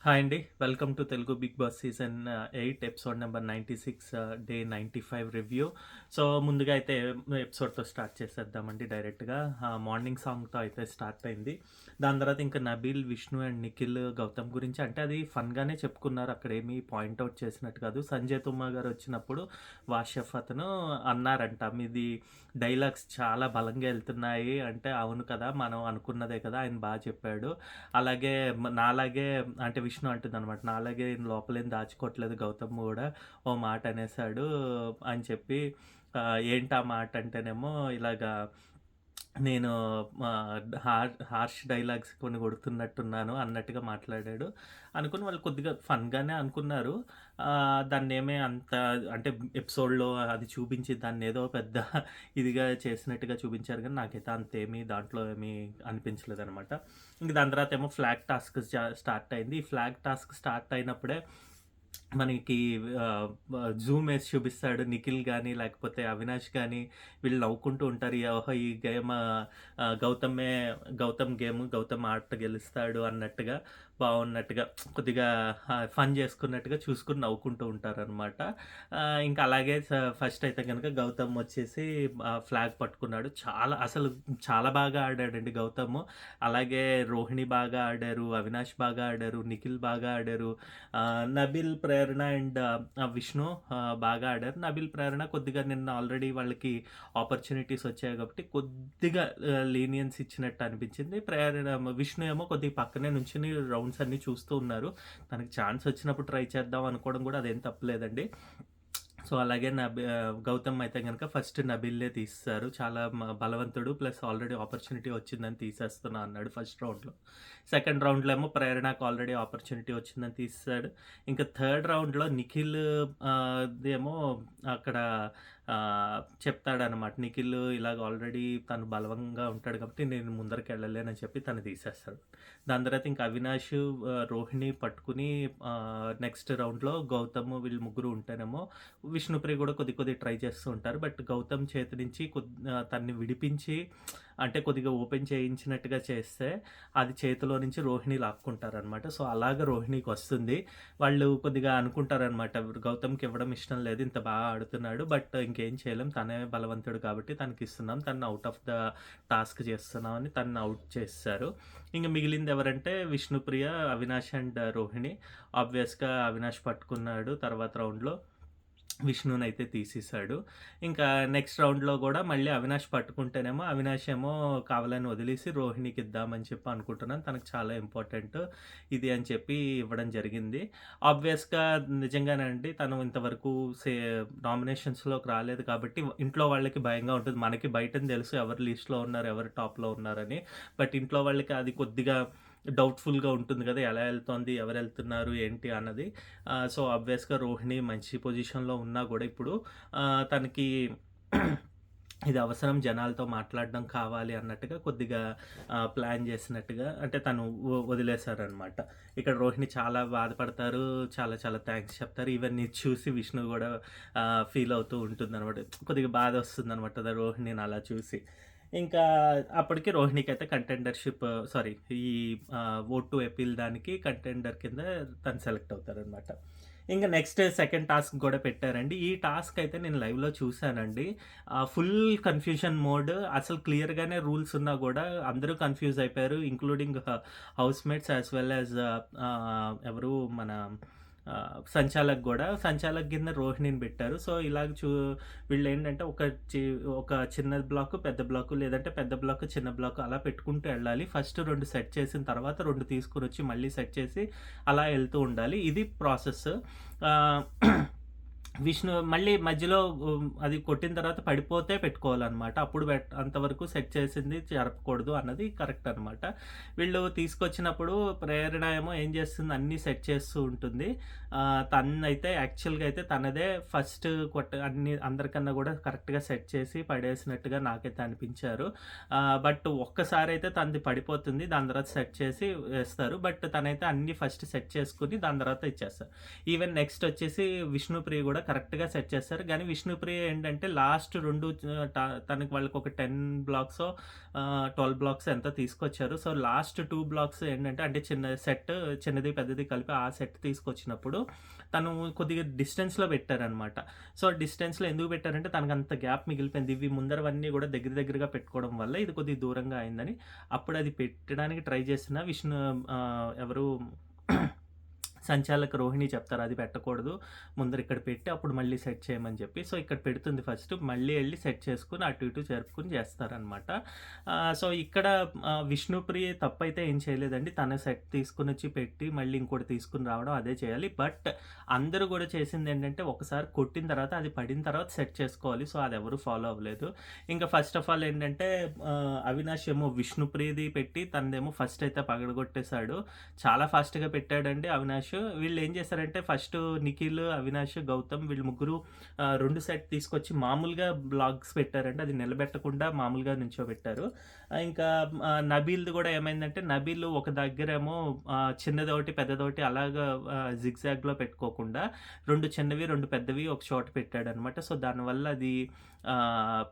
Hi అండి. Welcome to Telugu Bigg Boss season 8 episode number 96 day 95 review. So, ముందుగా అయితే ఎపిసోడ్‌తో start చేసేద్దామండి డైరెక్ట్‌గా. మార్నింగ్ సాంగ్‌తో అయితే స్టార్ట్ అయింది. దాని తర్వాత ఇంకా నబీల్, విష్ణు అండ్ నిఖిల్, గౌతమ్ గురించి అంటే అది ఫన్‌గానే చెప్పుకున్నారు. అక్కడేమి పాయింట్ ఔట్ చేసినట్టు కాదు. సంజయ్ తుమ్మా గారు వచ్చినప్పుడు వాషెఫ్ అతను అన్నారంట, మీది డైలాగ్స్ చాలా బలంగా ఎళ్తున్నాయి అంటే, అవును కదా! మనం అనుకున్నదే కదా! ఆయన చెప్పాడు. అలాగే నాలాగే అంటే విష్ణు అంటుందనమాట. నాలాగే లోపలేం దాచుకోవట్లేదు గౌతమ్ గూడా ఓ మాట అనేసాడు అని చెప్పి ఏంటి ఆ మాట అంటేనేమో ఇలాగా నేను హార్ష్ డైలాగ్స్ కొన్ని కొడుతున్నట్టున్నాను అన్నట్టుగా మాట్లాడాడు. అనుకుని వాళ్ళు కొద్దిగా ఫన్‌గానే అనుకున్నారు. దాన్నేమి అంత అంటే ఎపిసోడ్‌లో అది చూపించి దాన్నేదో పెద్ద ఇదిగా చేసినట్టుగా చూపించారు గానీ, నాకైతే అంతేమీ దాంట్లో ఏమీ అనిపించలేదనమాట. ఇంక దాని తర్వాతేమో ఫ్లాగ్ టాస్క్ స్టార్ట్ అయింది. ఈ ఫ్లాగ్ టాస్క్ స్టార్ట్ అయినప్పుడే మనకి జూమ్ ఏసి చూపిస్తాడు. నిఖిల్ గాని, లేకపోతే అవినాష్ గాని వీళ్ళు నవ్వుకుంటూ ఉంటారు. ఓహో! ఈ గేమ్ గౌతమ్ గేమ్ గౌతమ్ ఆట గెలుస్తాడు అన్నట్టుగా, బావున్నట్టుగా కొద్దిగా ఫన్ చేసుకున్నట్టుగా చూసుకొని నవ్వుకుంటూ ఉంటారనమాట. ఇంకా అలాగే ఫస్ట్ అయితే గనక గౌతమ్ వచ్చేసి ఫ్లాగ్ పట్టుకున్నాడు. చాలా బాగా ఆడాడండి గౌతమ్. అలాగే రోహిణి బాగా ఆడారు, అవినాష్ బాగా ఆడారు, నిఖిల్ బాగా ఆడారు. నబిల్, ప్రేరణ అండ్ విష్ణు బాగా ఆడారు. నబిల్, ప్రేరణ కొద్దిగా నిన్న ఆల్రెడీ వాళ్ళకి ఆపర్చునిటీస్ వచ్చాయి కాబట్టి కొద్దిగా లీనియన్స్ ఇచ్చినట్టు అనిపించింది. విష్ణు ఏమో కొద్దిగా పక్కనే నుంచొని రౌండ్స్ అన్నీ చూస్తూ ఉన్నారు. తనకి ఛాన్స్ వచ్చినప్పుడు ట్రై చేద్దాం అనుకోవడం కూడా అదేం తప్పులేదండి. సో, అలాగే గౌతమ్ అయితే గనక ఫస్ట్ నబీల్‌నే తీసేశారు. చాలా బలవంతుడు ప్లస్ ఆల్రెడీ ఆపర్చునిటీ వచ్చిందని తీసేస్తున్నా అన్నాడు ఫస్ట్ రౌండ్‌లో. సెకండ్ రౌండ్‌లో ఏమో ప్రేరణకు ఆల్రెడీ ఆపర్చునిటీ వచ్చిందని తీసేసాడు. ఇంకా థర్డ్ రౌండ్‌లో నిఖిల్ దేమో అక్కడ చెప్తాడనమాట. నిఖిల్ ఇలాగ ఆల్రెడీ తను బలవంగా ఉంటాడు కాబట్టి నేను ముందరికెళ్ళలేనని చెప్పి తను తీసేస్తాడు. దాని తర్వాత ఇంకా అవినాష్, రోహిణి పట్టుకుని నెక్స్ట్ రౌండ్‌లో గౌతమ్ వీళ్ళు ముగ్గురు ఉంటేనేమో విష్ణుప్రియ కూడా కొద్దిగా ట్రై చేస్తూ ఉంటారు. బట్ గౌతమ్ చేతి నుంచి తన్ని విడిపించి అంటే కొద్దిగా ఓపెన్ చేయించినట్టుగా చేస్తే అది చేతిలో నుంచి రోహిణి లాక్కుంటారనమాట. సో, అలాగ రోహిణికొస్తుంది. వాళ్ళు కొద్దిగా అనుకుంటారనమాట, గౌతమ్‌కి ఇవ్వడం ఇష్టం లేదు. ఇంత బాగా ఆడుతున్నాడు. బట్ ఇంకేం చేయలేం. తనే బలవంతుడు కాబట్టి తనకిస్తున్నాం. తనని ఔట్ ఆఫ్ ద టాస్క్ చేస్తున్నాం అని తనని ఔట్ చేసేశారు. ఇంక మిగిలింది ఎవరంటే విష్ణుప్రియ, అవినాష్ అండ్ రోహిణి. ఆబ్వియస్‌గా అవినాష్ పట్టుకున్నాడు తర్వాత రౌండ్‌లో. విష్ణునైతే తీసేసాడు. ఇంకా నెక్స్ట్ రౌండ్‌లో గూడా మళ్ళీ అవినాష్ పట్టుకుంటేనేమో, అవినాష్ ఏమో కావాలని వదిలేసి రోహిణికి ఇద్దామని చెప్పి అనుకుంటున్నాను. తనకు చాలా ఇంపార్టెంట్ ఇది అని చెప్పి ఇవ్వడం జరిగింది. ఆబ్వియస్‌గా నిజంగానండి తను ఇంతవరకు నామినేషన్స్‌లోకి రాలేదు కాబట్టి ఇంట్లో వాళ్ళకి భయంగా ఉంటుంది. మనకి బయటన తెలుసు ఎవరు లిస్ట్‌లో ఉన్నారు, ఎవరు టాప్‌లో ఉన్నారని. బట్ ఇంట్లో వాళ్ళకి అది కొద్దిగా డౌట్‌ఫుల్‌గా ఉంటుంది గదా! ఎలా ఎళ్తోంది? ఎవరెళ్తున్నారు? ఏంటి అన్నది. సో, ఆబ్వియస్‌గా రోహిణి మంచి పొజిషన్‌లో ఉన్నా గూడా ఇప్పుడు తనకి ఇది అవసరం, జనాలతో మాట్లాడడం కావాలి అన్నట్టుగా కొద్దిగా ప్లాన్ చేసినట్టుగా అంటే తను వదిలేసారనమాట. ఇక్కడ రోహిణి చాలా బాధపడతారు. చాలా చాలా థాంక్స్ చెప్తారు. ఈవెన్ ఇది చూసి విష్ణు గూడా ఫీల్ అవుతూ ఉంటుందనమాట. కొద్దిగా బాధొస్తుందనమాట రోహిణిని అలా చూసి. ఇంకా అప్పటికి రోహిణికైతే కంటెండర్‌షిప్ సారీ ఈ ఓట్ టు అపీల్ దానికి కంటెండర్ కింద తను సెలెక్ట్ అవుతారనమాట. ఇంక నెక్స్ట్ సెకండ్ టాస్క్ గూడా పెట్టారండి. ఈ టాస్క్ అయితే నేను లైవ్‌లో చూసానండి. ఫుల్ కన్‌ఫ్యూజన్ మోడ్, అసలు క్లియర్‌గానే రూల్స్ ఉన్నా గూడా అందరూ కన్‌ఫ్యూజ్ అయిపోయారు. Including housemates as well as ఎవరు మన సంచాలక్ గూడా. సంచాలక్ కింద రోహిణిని పెట్టారు. సో, ఇలాగ వీళ్ళేంటంటే ఒక చిన్న బ్లాకు, పెద్ద బ్లాకు, లేదంటే పెద్ద బ్లాకు, చిన్న బ్లాకు అలా పెట్టుకుంటూ ఎళ్ళాలి. ఫస్ట్ 2 సెట్ చేసిన తర్వాత 2 తీసుకొనొచ్చి మళ్ళీ సెట్ చేసి అలా ఎళ్తూ ఉండాలి. ఇది ప్రాసెస్. ఆహ్, విష్ణు మళ్ళీ మధ్యలో అది కొట్టిన తర్వాత పడిపోతే పెట్టుకోవాలనమాట. అప్పుడు అంతవరకు సెట్ చేసింది జరపకూడదు అన్నది కరెక్ట్ అనమాట. వీళ్ళు తీసుకొచ్చినప్పుడు ప్రేరణ ఏమో ఏం చేస్తుంది, అన్నీ సెట్ చేస్తూ ఉంటుంది. తనైతే యాక్చువల్‌గా అయితే తనదే ఫస్ట్ అందరికన్నా కూడా కరెక్ట్‌గా సెట్ చేసి పడేసినట్టుగా నాకైతే అనిపించారు. బట్ ఒక్కసారైతే తనది పడిపోతుంది. దాని తర్వాత సెట్ చేసి వేస్తారు. బట్ తనైతే అన్నీ ఫస్ట్ సెట్ చేసుకొని దాని తర్వాత ఇచ్చేస్తారు. ఈవెన్ నెక్స్ట్ వచ్చేసి విష్ణుప్రియ కూడా కరెక్ట్‌గా సెట్ చేస్తారు. గానీ విష్ణుప్రియ ఏంటంటే లాస్ట్ 2 తనకి వాళ్ళకొక 10 బ్లాక్సో 12 బ్లాక్స్ ఎంతో తీసుకొచ్చారు. సో, లాస్ట్ 2 బ్లాక్స్ ఏంటంటే అంటే చిన్న సెట్ చిన్నది, పెద్దది కలిపి ఆ సెట్ తీసుకొచ్చినప్పుడు తను కొద్దిగా డిస్టెన్స్‌లో పెట్టారనమాట. సో, డిస్టెన్స్‌లో ఎందుకు పెట్టారంటే తనకంత గ్యాప్ మిగిలిపోయింది. ఇవి ముందరవన్నీ గూడా దగ్గర దగ్గరగా పెట్టుకోవడం వల్ల ఇది కొద్దిగా దూరంగా అయిందని అప్పుడది పెట్టడానికి ట్రై చేసిన ఎవరు సంచాలక రోహిణి చెప్తారు. అది పెట్టకూడదు. ముందర ఇక్కడ పెట్టి అప్పుడు మళ్ళీ సెట్ చేయమని చెప్పి. సో, ఇక్కడ పెడుతుంది ఫస్ట్. మళ్ళీ ఎళ్లి సెట్ చేసుకొని అటు ఇటు జరుపుకొని చేస్తారనమాట. సో, ఇక్కడ విష్ణుప్రియ తప్పైతే ఏం చేయలేదండి. తన సెట్ తీసుకొనొచ్చి పెట్టి మళ్ళీ ఇంకోటి తీసుకొని రావడం అదే చేయాలి. బట్ అందరూ గూడా చేసిందేంటంటే ఒకసారి కొట్టిన తర్వాత అది పడిన తర్వాత సెట్ చేసుకోవాలి. సో, అదెవరు ఫాలో అవ్వలేదు. ఇంకా ఫస్ట్ ఆఫ్ ఆల్ ఏంటంటే అవినాష్ ఏమో విష్ణుప్రియది పెట్టి తనదేమో ఫస్ట్ అయితే పగలగొట్టేసాడు. చాలా ఫాస్ట్‌గా పెట్టాడండి అవినాష్. వీళ్ళేం చేశారంటే ఫస్టు నిఖిల్, అవినాష్, గౌతమ్ వీళ్ళు ముగ్గురు 2 సెట్ తీసుకొచ్చి మామూలుగా బ్లాగ్స్ పెట్టారండి. అది నిలబెట్టకుండా మామూలుగా నించోబెట్టారు. ఇంకా నబీల్‌ది కూడా ఏమైందంటే నబీల్ ఒక దగ్గరేమో చిన్నదొకటి, పెద్దదొకటి అలాగా జిగ్‌జాగ్‌లో పెట్టుకోకుండా 2 చిన్నవి, 2 పెద్దవి ఒక చోట పెట్టాడనమాట. సో, దానివల్ల అది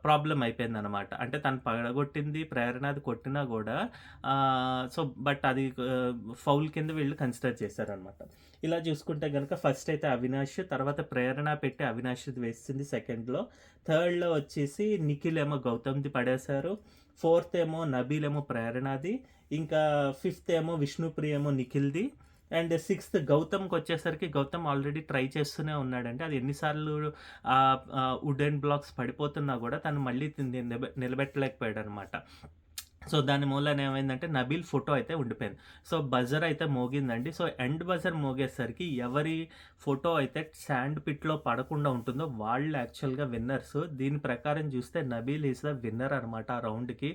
ప్రాబ్లమ్ అయిపోయిందనమాట. అంటే తను పగలగొట్టింది ప్రేరణ అది కొట్టినా గూడా సో, బట్ అది ఫౌల్ కింద వీళ్ళు కన్సిడర్ చేశారనమాట. ఇలా చూసుకుంటే గనక ఫస్ట్ అయితే అవినాష్, తర్వాత ప్రేరణ పెట్టి అవినాష్‌ది వేసింది సెకండ్‌లో. థర్డ్‌లో వచ్చేసి నిఖిల్ ఏమో గౌతమ్‌ది పడేశారు. ఫోర్త్ ఏమో నబీల్ ఏమో ప్రేరణది. ఇంకా ఫిఫ్త్ ఏమో విష్ణుప్రియ ఏమో నిఖిల్‌ది. అండ్ సిక్స్త్ గౌతమ్‌కొచ్చేసరికి గౌతమ్ ఆల్రెడీ ట్రై చేస్తూనే ఉన్నాడండి. అది ఎన్ని సార్లు వుడెన్ బ్లాక్స్ పడిపోతున్నా గూడా తను మళ్ళీ నిలబెట్టలేకపోయాడనమాట. సో, దాని మూలాన ఏమైందంటే నబీల్ ఫోటో అయితే ఉండిపోయింది. సో, బజర్ అయితే మోగిందండి. సో, ఎండ్ బజర్ మోగేసరికి ఎవరి ఫోటో అయితే శాండ్ పిట్‌లో పడకుండా ఉంటుందో వాళ్ళు యాక్చువల్‌గా విన్నర్స్. దీని ప్రకారం చూస్తే నబీల్ ఈస్ ద విన్నర్ అనమాట ఆ రౌండ్‌కి.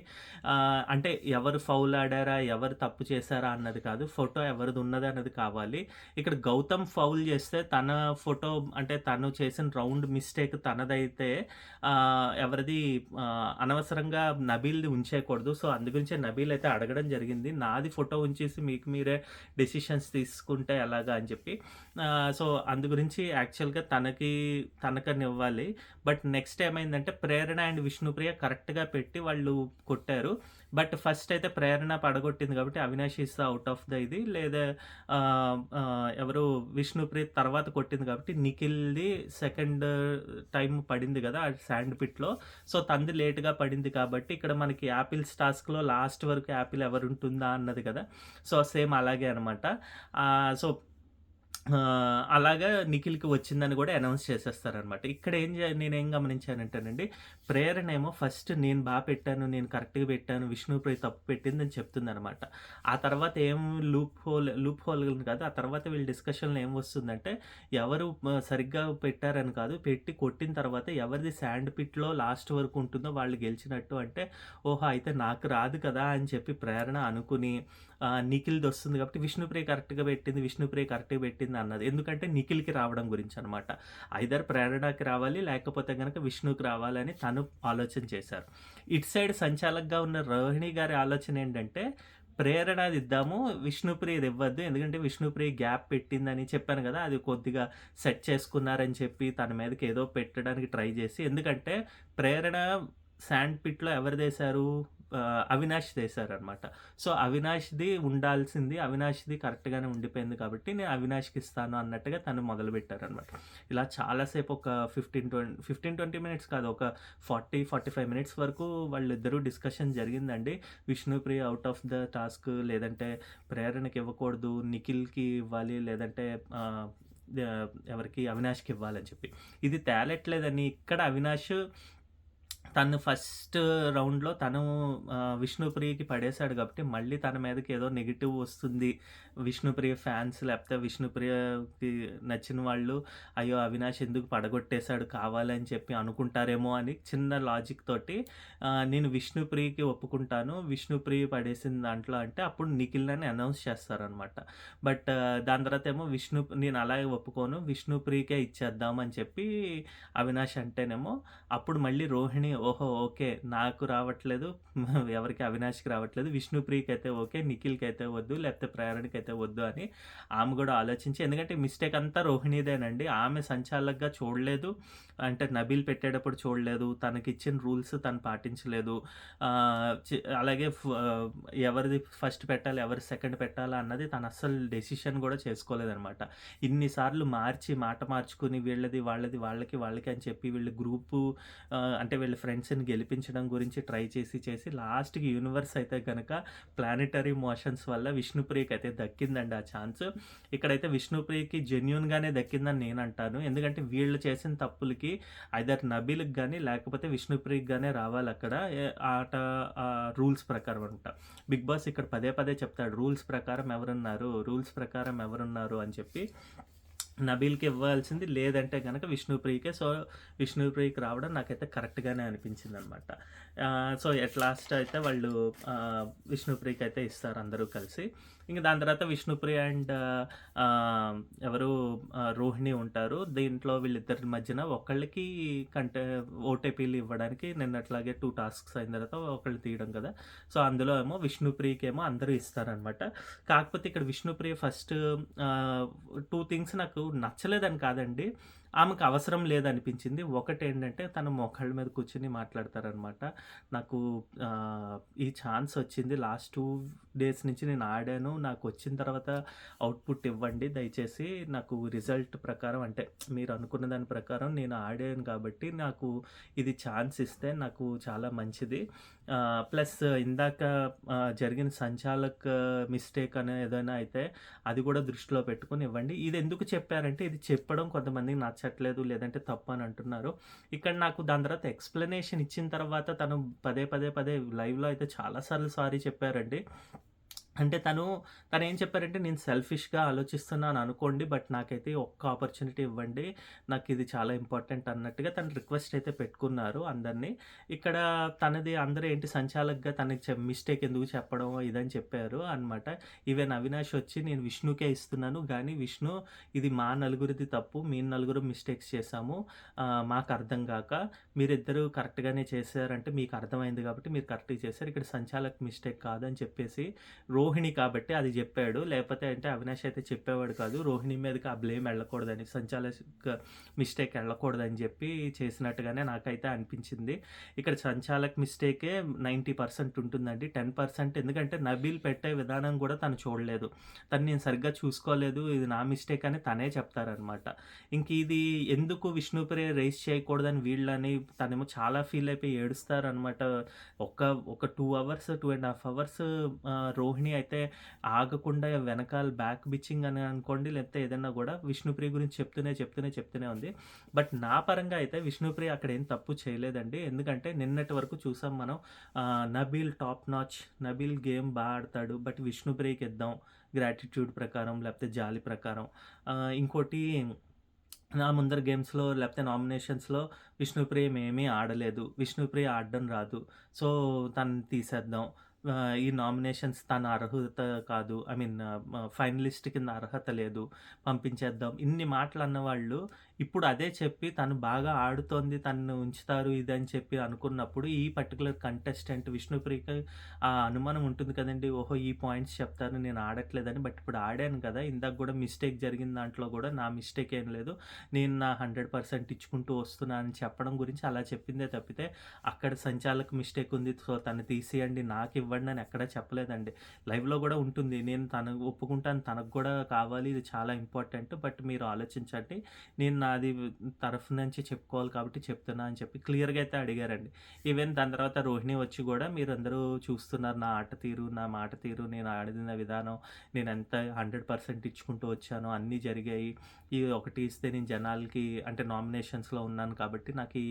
అంటే ఎవరు ఫౌల్ ఆడారా, ఎవరు తప్పు చేశారా అన్నది కాదు. ఫోటో ఎవరిది ఉన్నది అన్నది కావాలి. ఇక్కడ గౌతమ్ ఫౌల్ చేస్తే తన ఫోటో అంటే తను చేసిన రౌండ్ మిస్టేక్ తనదైతే ఎవరిది అనవసరంగా నబీల్‌ది ఉంచేయకూడదు. సో, అందుగురించే నబీల్ అయితే అడగడం జరిగింది. నాది ఫోటో ఉంచేసి మీకు మీరే డెసిషన్స్ తీసుకుంటే ఎలాగా అని చెప్పి. సో, అందు గురించి యాక్చువల్‌గా తనకనివ్వాలి. బట్ నెక్స్ట్ ఏమైందంటే ప్రేరణ అండ్ విష్ణుప్రియ కరెక్ట్‌గా పెట్టి వాళ్ళు కొట్టారు. బట్ ఫస్ట్ అయితే ప్రేరణ పడగొట్టింది కాబట్టి Avinash is out of the ఇది. లేదా ఎవరు విష్ణుప్రియ తర్వాత కొట్టింది కాబట్టి నిఖిల్‌ది సెకండ్ టైమ్ పడింది గదా! శాండ్ పిట్‌లో. సో, తనది లేట్‌గా పడింది కాబట్టి ఇక్కడ మనకి యాపిల్స్ టాస్క్‌లో లాస్ట్ వరకు యాపిల్ ఎవరుంటుందా అన్నది కదా! సో, సేమ్ అలాగే అనమాట. సో, అలాగా నిఖిల్‌కి వచ్చిందని గూడా అనౌన్స్ చేసేస్తారనమాట. ఇక్కడ నేనేం గమనించానంటేనండి, ప్రేరణ ఏమో ఫస్ట్ నేను పెట్టాను, నేను కరెక్ట్‌గా పెట్టాను, విష్ణుప్రియ తప్పు పెట్టిందని చెప్తుందనమాట. ఆ తర్వాత ఏం లూప్ హోల్ కాదు. ఆ తర్వాత వీళ్ళ డిస్కషన్‌లో ఏం వస్తుందంటే, ఎవరు సరిగ్గా పెట్టారని కాదు, పెట్టి కొట్టిన తర్వాత ఎవరిది శాండ్ పిట్‌లో లాస్ట్ వరకు ఉంటుందో వాళ్ళు గెలిచినట్టు అంటే, ఓహో! అయితే నాకు రాదు కదా! అని చెప్పి ప్రేరణ అనుకుని నిఖిల్‌ది వస్తుంది కాబట్టి విష్ణుప్రియ కరెక్ట్‌గా పెట్టింది అన్నది. ఎందుకంటే నిఖిల్‌కి రావడం గురించనమాట. ఐదర్ ప్రేరణకి రావాలి, లేకపోతే గనక విష్ణుకి రావాలని తను ఆలోచన చేశారు. ఇటు సైడ్ సంచాలకుగా ఉన్న రోహిణి గారి ఆలోచన ఏంటంటే, ప్రేరణది ఇద్దాము, విష్ణుప్రియది ఇవ్వద్దు. ఎందుకంటే విష్ణుప్రియ గ్యాప్ పెట్టిందని చెప్పాను గదా! అది కొద్దిగా సెట్ చేసుకున్నారని చెప్పి తన మీదకి ఏదో పెట్టడానికి ట్రై చేసి ఎందుకంటే ప్రేరణ శాండ్ పిట్‌లో ఎవరిదేశారు? అవినాష్‌దేశారనమాట. సో, అవినాష్‌ది ఉండాల్సింది. అవినాష్‌ది కరెక్ట్‌గానే ఉండిపోయింది కాబట్టి నేను అవినాష్‌కి ఇస్తాను అన్నట్టుగా తను మొదలుపెట్టారనమాట. ఇలా చాలా సేపు ఒక 15-20 మినిట్స్ కాదు. ఒక 40-45 మినిట్స్ వరకు వాళ్ళిద్దరూ డిస్కషన్ జరిగిందండి. Vishnupriya out of the task లేదంటే ప్రేరణకి ఇవ్వకూడదు, నిఖిల్‌కి ఇవ్వాలి లేదంటే ఎవరికి అవినాష్‌కి ఇవ్వాలని చెప్పి. ఇది తేలట్లేదని ఇక్కడ అవినాష్ తను ఫస్ట్ రౌండ్‌లో విష్ణుప్రియకి పడేసాడు కాబట్టి, మళ్ళీ తన మీదకి ఏదో నెగెటివ్ వస్తుంది. విష్ణుప్రియ ఫ్యాన్స్ లేకపోతే విష్ణుప్రియకి నచ్చిన వాళ్ళు, అయ్యో! అవినాష్ ఎందుకు పడగొట్టేసాడు కావాలని చెప్పి అనుకుంటారేమో అని చిన్న లాజిక్ తోటి నేను విష్ణుప్రియకి ఒప్పుకుంటాను. విష్ణుప్రియ పడేసిన దాంట్లో అంటే అప్పుడు నిఖిల్ అని అనౌన్స్ చేస్తారనమాట. బట్ దాని తర్వాత ఏమో నేను అలాగే ఒప్పుకోను. విష్ణుప్రియకే ఇచ్చేద్దాం అని చెప్పి అవినాష్ అంటేనేమో అప్పుడు మళ్ళీ రోహిణి ఓహో! ఓకే. నాకు రావట్లేదు. ఎవరికి అవినాష్‌కి రావట్లేదు. విష్ణుప్రియకైతే ఓకే. నిఖిల్‌కైతే వద్దు. లేకపోతే ప్రేరణకైతే వద్దు అని ఆమె గూడా ఆలోచించి ఎందుకంటే మిస్టేక్ అంతా రోహిణిదేనండి. ఆమె సంచాలకుగా చూడలేదు. అంటే నబీల్ పెట్టేటప్పుడు చూడలేదు. తనకిచ్చిన రూల్స్ తను పాటించలేదు. అలాగే ఎవరిది ఫస్ట్ పెట్టాలి, ఎవరు సెకండ్ పెట్టాలా అన్నది తను అస్సలు డెసిషన్ గూడా చేసుకోలేదనమాట. ఇన్ని సార్లు మార్చి మాట మార్చుకొని వీళ్ళది, వాళ్ళది, వాళ్ళకి అని చెప్పి వీళ్ళు గ్రూపు అంటే వీళ్ళ ఫ్రెండ్స్‌ని గెలిపించడం గురించి ట్రై చేసి లాస్ట్‌కి యూనివర్స్ అయితే గనక ప్లానెటరీ మోషన్స్ వల్ల విష్ణుప్రియకైతే దక్కిందండి ఆ ఛాన్స్. ఇక్కడైతే విష్ణుప్రియకి జెన్యూన్‌గానే దక్కిందని నేనంటాను. ఎందుకంటే వీళ్ళు చేసిన తప్పులకి ఐదర్ నబీల్‌కి గాని లేకపోతే విష్ణుప్రియకి గానే రావాలక్కడ. ఆట రూల్స్ ప్రకారం అంట. బిగ్ బాస్ ఇక్కడ పదే పదే చెప్తాడు రూల్స్ ప్రకారం ఎవరున్నారు అని చెప్పి. నబీల్‌కి ఇవ్వాల్సింది లేదంటే గనక విష్ణుప్రియకే. సో, విష్ణుప్రియకి రావడం నాకైతే కరెక్ట్‌గానే అనిపించిందనమాట. సో, ఎట్ లాస్ట్ అయితే వాళ్ళు విష్ణుప్రియకైతే ఇస్తారు అందరూ కలిసి. ఇంక దాని తర్వాత విష్ణుప్రియ అండ్ ఎవరు రోహిణి ఉంటారు. దీంట్లో వీళ్ళిద్దరి మధ్యన ఒకళ్ళకి ఓటీపీలు ఇవ్వడానికి నిన్నట్లాగే 2 టాస్క్స్ అయిన తర్వాత ఒకళ్ళు తీయడం కదా! సో, అందులో ఏమో విష్ణుప్రియకేమో అందరూ ఇస్తారనమాట. కాకపోతే ఇక్కడ విష్ణుప్రియ ఫస్ట్ 2 థింగ్స్ నాకు నచ్చలేదని కాదండి. ఆమెకు అవసరం లేదనిపించింది. ఒకటేంటంటే తను మోకాళ్ళ మీద కూర్చొని మాట్లాడతారనమాట. నాకు ఈ ఛాన్స్ వచ్చింది. లాస్ట్ 2 డేస్ నుంచి నేను ఆడాను. నాకొచ్చిన తర్వాత అవుట్‌పుట్ ఇవ్వండి దయచేసి. నాకు రిజల్ట్ ప్రకారం అంటే మీరు అనుకున్న దాని ప్రకారం నేను ఆడాను కాబట్టి నాకు ఇది ఛాన్స్ ఇస్తే నాకు చాలా మంచిది. ప్లస్ ఇందాక జరిగిన సంచాలక్ మిస్టేక్ అనే ఏదైనా అయితే అది కూడా దృష్టిలో పెట్టుకొని ఇవ్వండి. ఇది ఎందుకు చెప్పారంటే ఇది చెప్పడం కొంతమందికి నచ్చట్లేదు లేదంటే తప్పు అని అంటున్నారు. ఇక్కడ నాకు దాని తర్వాత ఎక్స్‌ప్లనేషన్ ఇచ్చిన తర్వాత తను పదే లైవ్‌లో అయితే చాలా సార్లు సారీ చెప్పారండి. అంటే తనేం చెప్పారంటే, "నేను సెల్ఫిష్‌గా ఆలోచిస్తున్నాను అనుకోండి. బట్ నాకైతే ఒక్క ఆపర్చునిటీ ఇవ్వండి. నాకిది చాలా ఇంపార్టెంట్" అన్నట్టుగా తను రిక్వెస్ట్ అయితే పెట్టుకున్నారు అందరిని. ఇక్కడ తనది అందరూ ఏంటి సంచాలకుగా తనకి మిస్టేక్ ఎందుకు చెప్పడం ఇదని చెప్పారు అనమాట. ఈవెన్ అవినాష్ వచ్చి, "నేను విష్ణుకే ఇస్తున్నాను. గానీ విష్ణు ఇది మా నలుగురిది తప్పు. మేము నలుగురం మిస్టేక్స్ చేశాము. మాకు అర్థం గాక మీరిద్దరూ కరెక్ట్‌గానే చేశారంటే మీకు అర్థమైంది కాబట్టి మీరు కరెక్ట్‌గా చేశారు. ఇక్కడ సంచాలక్ మిస్టేక్ కాదని" చెప్పేసి రోహిణి కాబట్టి అది జెప్పాడు. లేపోతే అంటే అవినాష్ అయితే చెప్పేవాడు కాదు. రోహిణి మీదకి ఆ బ్లేమ్ ఎళ్ళకూడదని, సంచాలక్ మిస్టేక్ ఎళ్ళకూడదని జెప్పి చేసినట్టుగానే నాకైతే అనిపించింది. ఇక్కడ సంచాలక్ మిస్టేకే 90% ఉంటుందండి. 10% ఎందుకంటే నబీల్ పెట్టే విధానం గూడా తను చూడలేదు. నేను సరిగ్గా చూసుకోలేదు. ఇది నా మిస్టేక్ అని తనే చెప్తారనమాట. ఇంక ఇది ఎందుకు విష్ణుప్రియ రైజ్ చేయకూడదని వీళ్ళని తనేమో చాలా ఫీల్ అయిపోయి ఏడుస్తారనమాట. ఒక ఒక 2 అవర్స్, 2 ½ అవర్స్ రోహిణి అయితే ఆగకుండా వెనకాల బ్యాక్ బిచ్చింగ్ అని అనుకోండి, లేకపోతే ఏదన్నా గూడా విష్ణుప్రియ గురించి చెప్తూనే ఉంది. బట్ నా పరంగా అయితే విష్ణుప్రియ అక్కడ ఏం తప్పు చేయలేదండి. ఎందుకంటే నిన్నటి వరకు చూసాం మనం Nabeel top notch. Nabeel game ఆడతాడు. బట్ విష్ణుప్రియకి ఇద్దాం గ్రాటిట్యూడ్ ప్రకారం, లేకపోతే జాలి ప్రకారం. ఇంకోటి నా ముందర గేమ్స్‌లో లేకపోతే నామినేషన్స్‌లో విష్ణుప్రియ ఏమీ ఆడలేదు. విష్ణుప్రియ ఆడడం రాదు. సో, తనని తీసేద్దాం. ఈ నామినేషన్స్ తన అర్హత కాదు. ఐ మీన్ ఫైనలిస్ట్ కింద అర్హత లేదు. పంపించేద్దాం. ఇన్ని మాటలన్నవాళ్ళు ఇప్పుడు అదే చెప్పి తను బాగా ఆడుతోంది. తనను ఉంచుతారు ఇదని చెప్పి అనుకున్నప్పుడు ఈ పర్టిక్యులర్ కంటెస్టెంట్ విష్ణుప్రియకి ఆ అనుమానం ఉంటుంది కదండీ! ఓహో! ఈ పాయింట్స్ చెప్తారు నేను ఆడట్లేదని. బట్ ఇప్పుడు ఆడాను కదా! ఇందాక గూడా మిస్టేక్ జరిగిన దాంట్లో గూడా నా మిస్టేక్ ఏం లేదు. నేను నా 100% ఇచ్చుకుంటూ వస్తున్నా అని చెప్పడం గురించి అలా చెప్పిందే తప్పితే అక్కడ సంచాలక్ మిస్టేక్ ఉంది. సో, తను తీసేయండి నాకివ్వండి అని ఎక్కడా చెప్పలేదండి. లైవ్‌లో గూడా ఉంటుంది. నేను ఒప్పుకుంటాను తనకు గూడా కావాలి. ఇది చాలా ఇంపార్టెంట్. బట్ మీరు ఆలోచించండి. నేను నాది తరఫు నుంచి చెప్పుకోవాలి కాబట్టి చెప్తున్నా అని చెప్పి క్లియర్‌గా అయితే అడిగారండి. ఈవెన్ దాని తర్వాత రోహిణి వచ్చి గూడా మీరందరూ చూస్తున్నారు నా ఆట తీరు, నా మాట తీరు, నేను ఆడిన విధానం, నేనెంత 100% ఇచ్చుకుంటూ వచ్చానో అన్నీ జరిగాయి. ఇది ఒకటి ఇస్తే నేను జనాలకి అంటే నామినేషన్స్‌లో ఉన్నాను కాబట్టి నాకీ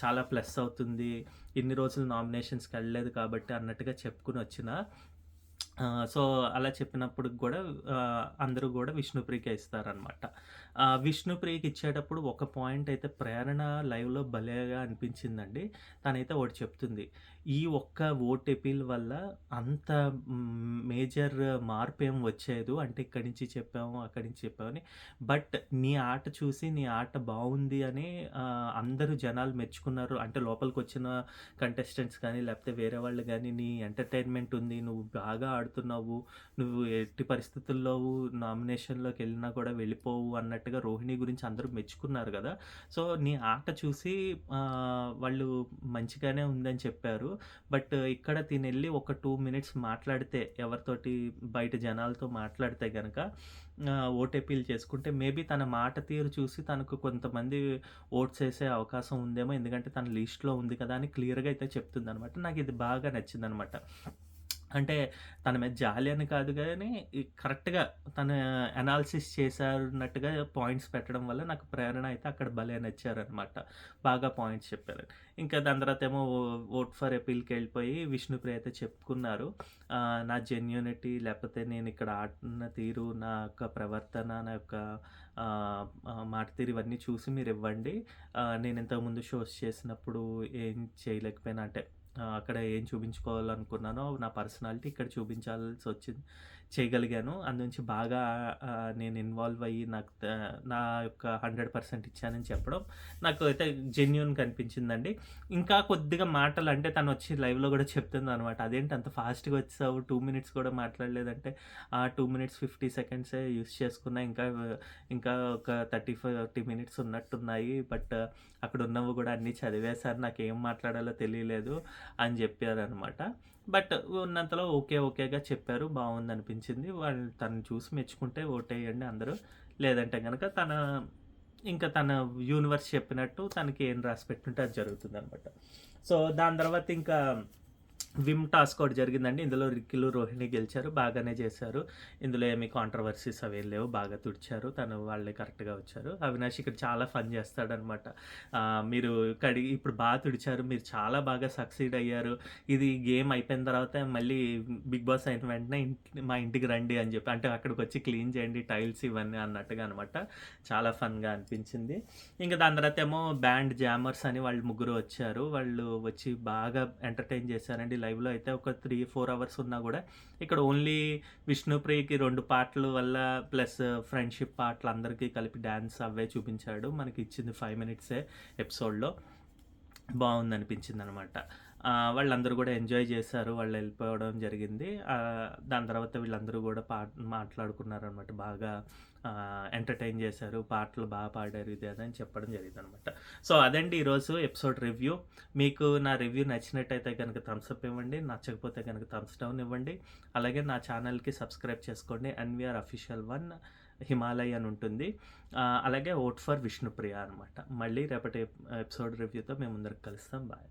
చాలా ప్లస్ అవుతుంది. ఇన్ని రోజులు నామినేషన్స్‌కి ఎళ్ళలేదు కాబట్టి అన్నట్టుగా చెప్పుకొనొచ్చినా సో, అలా చెప్పినప్పుడు గూడా అందరూ గూడా విష్ణుప్రియకే ఇస్తారనమాట. విష్ణుప్రియకి ఇచ్చేటప్పుడు ఒక పాయింట్ అయితే ప్రేరణ లైవ్‌లో భలేగా అనిపించిందండి. తనైతే ఒకటి చెప్తుంది. ఈ ఒక్క ఓట్ అపీల్ వల్ల అంత మేజర్ మార్పేం వచ్చేదు. అంటే ఇక్కడి నుంచి చెప్పాము, అక్కడి నుంచి చెప్పామని. బట్ నీ ఆట చూసి నీ ఆట బావుంది అని అందరూ జనాలు మెచ్చుకున్నారు. అంటే లోపలికొచ్చిన కంటెస్టెంట్స్ కానీ, లేకపోతే వేరే వాళ్ళు గానీ, నీ ఎంటర్‌టైన్‌మెంట్ ఉంది. నువ్వు బాగా ఆడుతున్నావు. నువ్వు ఎట్టి పరిస్థితుల్లో నామినేషన్‌లోకెళ్ళినా కూడా వెళ్ళిపోవు అన్నట్టుగా రోహిణి గురించి అందరూ మెచ్చుకున్నారు గదా! సో, నీ ఆట చూసి వాళ్ళు మంచిగానే ఉందని చెప్పారు. బట్ ఇక్కడ తినెళ్ళి ఒక 2 మినిట్స్ మాట్లాడితే ఎవరితోటి బయట జనాలతో మాట్లాడితే గనక ఓట్ అపీల్ చేసుకుంటే మేబీ తన మాట తీరు చూసి తనకు కొంతమంది ఓట్స్ ఏసే అవకాశం ఉందేమో. ఎందుకంటే తన లిస్ట్‌లో ఉంది కదా! అని క్లియర్‌గా అయితే చెప్తుందనమాట. నాకిది బాగా నచ్చిందనమాట. అంటే తన మీద జాలి అని కాదు గానీ, కరెక్ట్‌గా తను అనాలిసిస్ చేశారన్నట్టుగా పాయింట్స్ పెట్టడం వల్ల నాకు ప్రేరణ అయితే అక్కడ భలే నచ్చారనమాట. బాగా పాయింట్స్ చెప్పారు. ఇంకా దాని తర్వాతేమో ఓట్ ఫర్ అపీల్‌కెళ్ళిపోయి విష్ణుప్రియ అయితే చెప్పుకున్నారు. నా జెన్యూనిటీ లేకపోతే నేనిక్కడ ఆడిన తీరు, నా యొక్క ప్రవర్తన, నా యొక్క మాట తీరు ఇవన్నీ చూసి మీరివ్వండి. నేను ఇంతకుముందు షోస్ చేసినప్పుడు ఏం చేయలేకపోయినా అంటే అక్కడ ఏం చూపించుకోవాలనుకున్నానో నా పర్సనాలిటీ ఇక్కడ చూపించాల్సొచ్చింది. చేయగలిగాను. అందునుంచి బాగా నేను ఇన్వాల్వ్ అయ్యి నాకు నా యొక్క 100% ఇచ్చానని చెప్పడం నాకు అయితే జెన్యూన్‌గా అనిపించిందండి. ఇంకా కొద్దిగా మాటలు అంటే తనొచ్చి లైవ్‌లో గూడా చెప్తుందనమాట. "అదేంటి అంత ఫాస్ట్‌గా వచ్చేసావు 2 మినిట్స్ కూడా మాట్లాడలేదంటే" 2 మినిట్స్ 50 సెకండ్సే యూజ్ చేసుకున్నా. ఇంకా ఒక 40 మినిట్స్ ఉన్నట్టున్నాయి. బట్ అక్కడున్నవి గూడా అన్నీ చదివేశాను. నాకేం మాట్లాడాలో తెలియలేదు అని జెప్పారనమాట. బట్ ఉన్నంతలో ఓకేగా చెప్పారు. బావుందనిపించింది. వాళ్ళు తనని చూసి మెచ్చుకుంటే ఓటేయండి అందరూ. లేదంటే గనక తన యూనివర్స్ చెప్పినట్టు తనకి ఏం రాసిపెట్టుంటే అది జరుగుతుందనమాట. సో, దాని తర్వాత ఇంకా విమ్ టాస్క్ ఒకటి జరిగిందండి. ఇందులో రిక్కీలు, రోహిణి గెలిచారు. బాగానే చేశారు. ఇందులో ఏమి కాంట్రోవర్సీస్ అవేం లేవు. బాగా తుడిచారు. వాళ్ళే కరెక్ట్‌గా వచ్చారు. అవినాష్ ఇక్కడ చాలా ఫన్ చేస్తాడనమాట. మీరు ఇప్పుడు తుడిచారు. మీరు చాలా బాగా సక్సీడ్ అయ్యారు. ఇది గేమ్ అయిపోయిన తర్వాత మళ్ళీ బిగ్ బాస్ అయిన వెంటనే మా ఇంటికి రండి అని చెప్పి అంటే అక్కడికొచ్చి క్లీన్ చేయండి టైల్స్ ఇవన్నీ అన్నట్టుగా అనమాట. చాలా ఫన్‌గా అనిపించింది. ఇంకా దాని తర్వాత ఏమో బ్యాండ్ జామర్స్ అని వాళ్ళు ముగ్గురు వచ్చారు. వాళ్ళు వచ్చి బాగా ఎంటర్‌టైన్ చేశారండి. లైవ్‌లో అయితే ఒక 3, 4 అవర్స్ ఉన్నా గూడా ఇక్కడ ఓన్లీ విష్ణుప్రియకి 2 పాటలు వల్ల ప్లస్ ఫ్రెండ్‌షిప్ పాటలు అందరికీ కలిపి డాన్స్ అవే చూపించాడు. మనకి ఇచ్చింది 5 మినిట్సే ఎపిసోడ్‌లో. బావుందనిపించిందనమాట. వాళ్ళందరూ గూడా ఎంజాయ్ చేశారు. వాళ్ళెళ్ళిపోవడం జరిగింది. దాని తర్వాత వీళ్ళందరూ గూడా మాట్లాడుకున్నారనమాట. బాగా ఎంటర్‌టైన్ చేశారు. పాటలు పాడారు ఇది అది అని చెప్పడం జరిగిందనమాట. సో, అదండి ఈరోజు ఎపిసోడ్ రివ్యూ. మీకు నా రివ్యూ నచ్చినట్టయితే గనక థమ్స్ అప్ ఇవ్వండి. నచ్చకపోతే గనక థమ్స్ డౌన్ ఇవ్వండి. అలాగే నా ఛానల్‌కి సబ్స్క్రైబ్ చేసుకోండి. ఎన్‌వీఆర్ అఫీషియల్ 1 హిమాలయ అని ఉంటుంది. అలాగే ఓట్ ఫర్ విష్ణుప్రియ అనమాట. మళ్ళీ రేపటి ఎపిసోడ్ రివ్యూతో మేము ముందరికి కలుస్తాం. బాయ్.